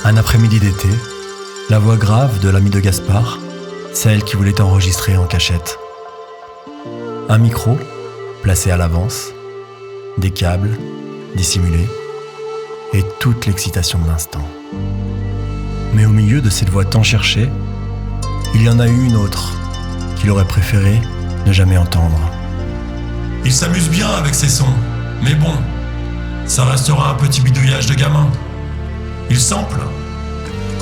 Un après-midi d'été, la voix grave de l'ami de Gaspard, celle qui voulait enregistrer en cachette. Un micro, placé à l'avance, des câbles, dissimulés, et toute l'excitation de l'instant. Mais au milieu de cette voix tant cherchée, il y en a eu une autre qu'il aurait préféré ne jamais entendre. Il s'amuse bien avec ses sons, mais bon, ça restera un petit bidouillage de gamin. Il sample,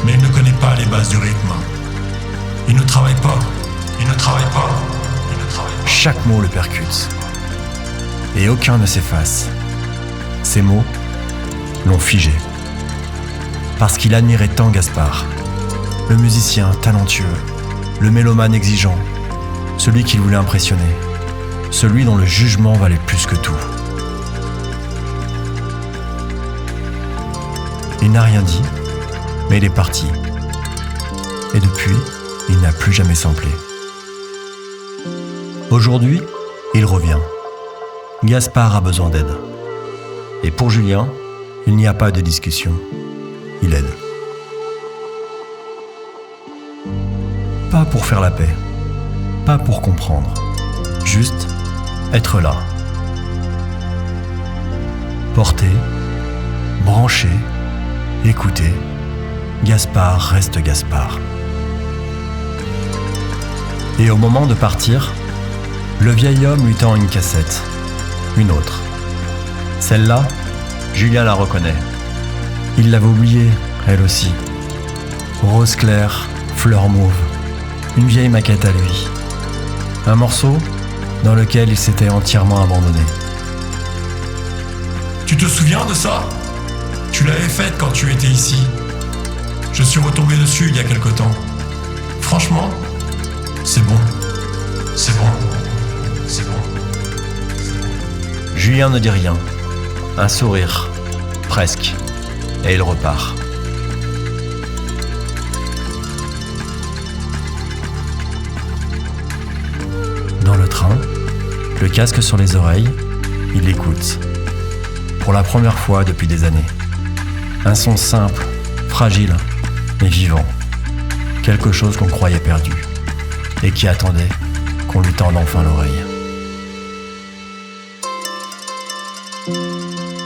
mais il ne connaît pas les bases du rythme. Il ne travaille pas, il ne travaille pas, il ne travaille pas. Chaque mot le percute, et aucun ne s'efface. Ces mots l'ont figé, parce qu'il admirait tant Gaspard, le musicien talentueux, le mélomane exigeant, celui qu'il voulait impressionner, celui dont le jugement valait plus que tout. Il n'a rien dit, mais il est parti. Et depuis, il n'a plus jamais samplé. Aujourd'hui, il revient. Gaspard a besoin d'aide. Et pour Julien, il n'y a pas de discussion. Il aide. Pas pour faire la paix, pas pour comprendre, juste être là. Porter, brancher, écouter, Gaspard reste Gaspard. Et au moment de partir, le vieil homme lui tend une cassette, une autre. Celle-là, Julien la reconnaît. Il l'avait oubliée, elle aussi. Rose claire, fleur mauve, une vieille maquette à lui. Un morceau dans lequel il s'était entièrement abandonné. Tu te souviens de ça? Tu l'avais faite quand tu étais ici. Je suis retombé dessus il y a quelque temps. Franchement, c'est bon. C'est bon. C'est bon. Julien ne dit rien. Un sourire, presque. Et il repart. Dans le train, le casque sur les oreilles, il l'écoute. Pour la première fois depuis des années. Un son simple, fragile, mais vivant. Quelque chose qu'on croyait perdu et qui attendait qu'on lui tende enfin l'oreille.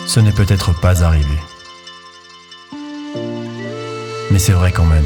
Ce n'est peut-être pas arrivé. Mais c'est vrai quand même.